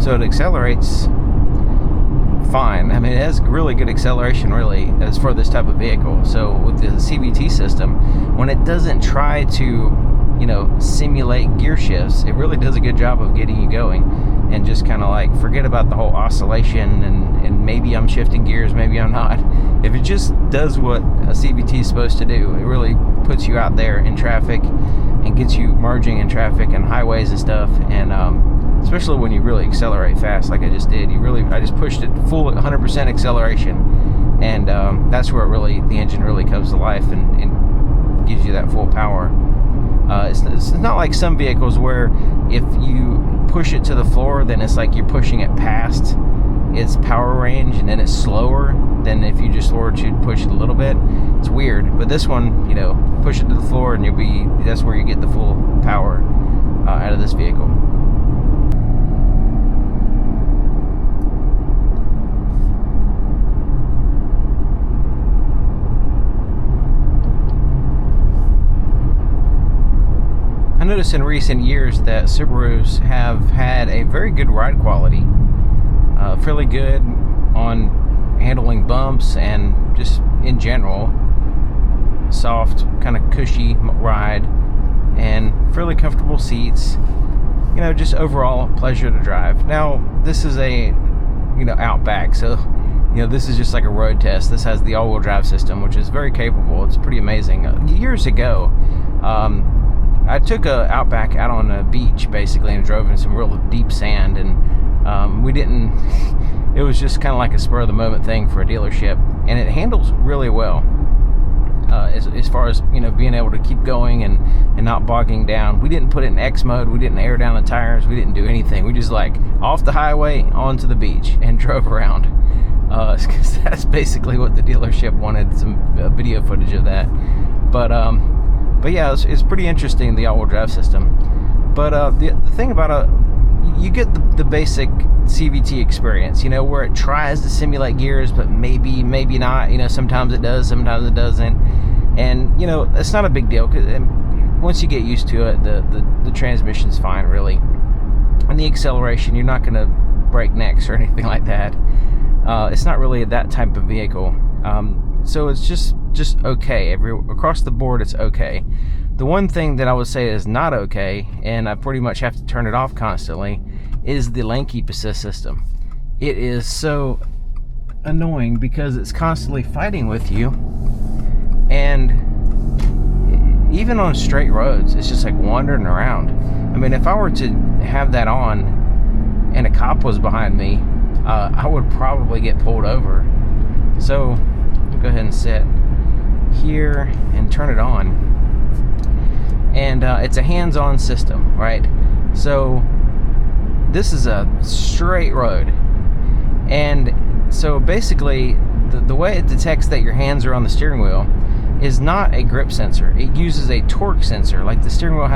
So it accelerates fine. I mean, it has really good acceleration, really, as for this type of vehicle. So with the CVT system, when it doesn't try to, simulate gear shifts, it really does a good job of getting you going, and just kind of like forget about the whole oscillation and maybe I'm shifting gears, maybe I'm not. If it just does what a CVT is supposed to do, it really puts you out there in traffic and gets you merging in traffic and highways and stuff. And especially when you really accelerate fast, like I just did. I just pushed it full 100% acceleration, and that's where the engine really comes to life and gives you that full power. It's not like some vehicles where if you push it to the floor, then it's like you're pushing it past its power range, and then it's slower than if you just were to push it a little bit. It's weird, but this one, push it to the floor and that's where you get the full power out of this vehicle. I noticed in recent years that Subarus have had a very good ride quality, fairly good on handling bumps and just in general, soft, kind of cushy ride, and fairly comfortable seats. Just overall pleasure to drive. Now, this is a, Outback, so this is just like a road test. This has the all-wheel drive system, which is very capable. It's pretty amazing. Years ago, I took a Outback out on a beach, basically, and drove in some real deep sand, and it was just kind of like a spur-of-the-moment thing for a dealership, and it handles really well, as far as, being able to keep going and not bogging down. We didn't put it in X mode, we didn't air down the tires, we didn't do anything. We just, off the highway, onto the beach, and drove around. Because that's basically what the dealership wanted, some video footage of that. But yeah, it's pretty interesting, the all-wheel drive system. But the thing about you get the basic CVT experience, where it tries to simulate gears, but maybe not. Sometimes it does, sometimes it doesn't. And, it's not a big deal, because once you get used to it, the transmission's fine, really. And the acceleration, you're not going to break necks or anything like that. It's not really that type of vehicle. So it's just okay. Across the board, it's okay. The one thing that I would say is not okay, and I pretty much have to turn it off constantly, is the lane keep assist system. It is so annoying because it's constantly fighting with you, and even on straight roads, it's just like wandering around. I mean, if I were to have that on and a cop was behind me, I would probably get pulled over. So I'll go ahead and sit here and turn it on. And it's a hands-on system, right? So this is a straight road, and so basically the way it detects that your hands are on the steering wheel is not a grip sensor. It uses a torque sensor. Like the steering wheel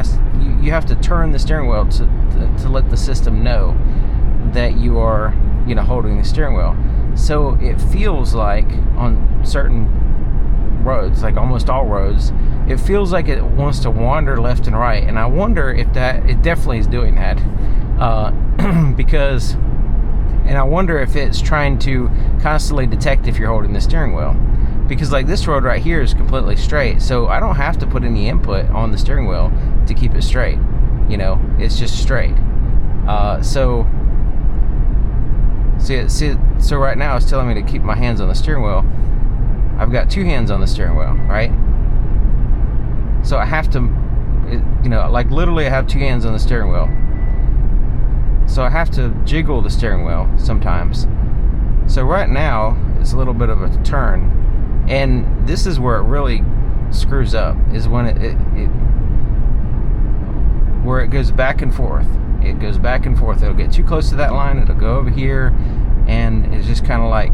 you have to turn the steering wheel to let the system know that you are holding the steering wheel. So it feels like on certain roads, like almost all roads, it feels like it wants to wander left and right, and I wonder if it definitely is doing that, because, and I wonder if it's trying to constantly detect if you're holding the steering wheel, because like this road right here is completely straight, so I don't have to put any input on the steering wheel to keep it straight. It's just straight. So right now it's telling me to keep my hands on the steering wheel. I've got two hands on the steering wheel, right? So I have to, literally I have two hands on the steering wheel. So I have to jiggle the steering wheel sometimes. So right now, it's a little bit of a turn. And this is where it really screws up, is when where it goes back and forth. It goes back and forth. It'll get too close to that line, it'll go over here, and it's just kind of like,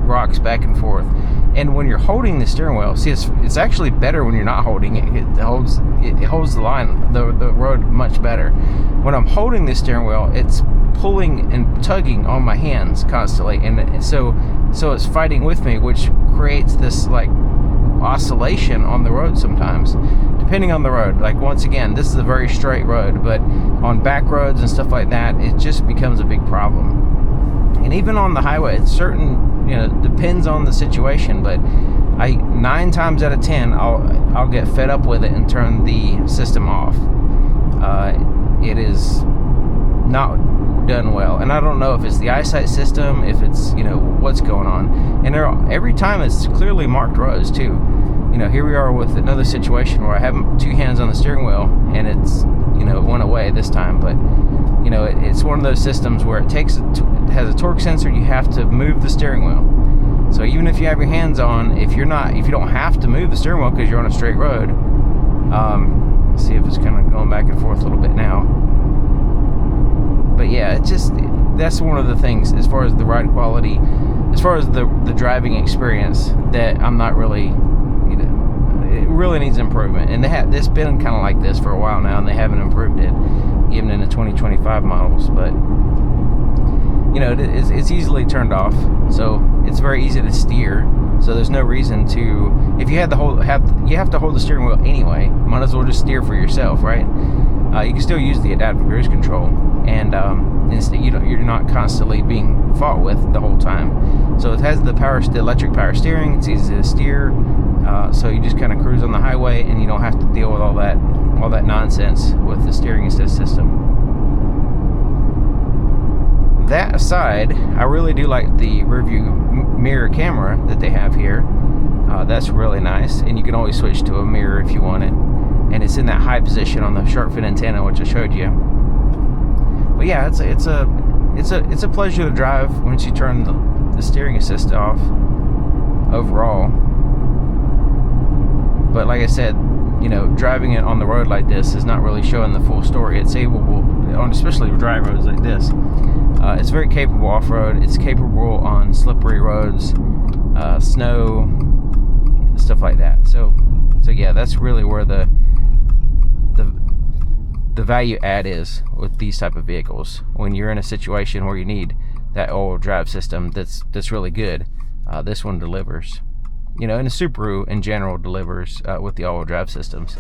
rocks back and forth. And when you're holding the steering wheel, see, it's actually better when you're not holding it. It holds the line, the road much better. When I'm holding the steering wheel, it's pulling and tugging on my hands constantly, and so it's fighting with me, which creates this like oscillation on the road sometimes, depending on the road. Like, once again, this is a very straight road, but on back roads and stuff like that, it just becomes a big problem. And even on the highway, it's certain, depends on the situation, but 9 times out of 10, I'll get fed up with it and turn the system off. It is not done well, and I don't know if it's the eyesight system, if it's what's going on. And every time it's clearly marked roads too. Here we are with another situation where I have 2 hands on the steering wheel, and it's it went away this time, but it's one of those systems where it has a torque sensor. You have to move the steering wheel. So even if you have your hands on, if you don't have to move the steering wheel because you're on a straight road, let's see if it's kind of going back and forth a little bit now. But yeah, that's one of the things as far as the ride quality, as far as the driving experience, that I'm not really, it really needs improvement. And it's been kind of like this for a while now, and they haven't improved it, even in the 2025 models. But it's easily turned off, so it's very easy to steer. So there's no reason to, if you have to hold the steering wheel anyway, might as well just steer for yourself, right? You can still use the adaptive cruise control, and instead you're not constantly being fought with the whole time. So it has the electric power steering. It's easy to steer, so you just kind of cruise on the highway, and you don't have to deal with all that nonsense with the steering assist system. That aside, I really do like the rearview mirror camera that they have here. That's really nice, and you can always switch to a mirror if you want it. And it's in that high position on the shark fin antenna, which I showed you. But yeah, it's a pleasure to drive once you turn the steering assist off overall. But like I said, driving it on the road like this is not really showing the full story. It's able, especially with dry roads like this, it's very capable off-road. It's capable on slippery roads, snow, stuff like that. So yeah, that's really where the value add is with these type of vehicles. When you're in a situation where you need that all-wheel drive system that's really good, this one delivers. And the Subaru in general delivers with the all-wheel drive systems.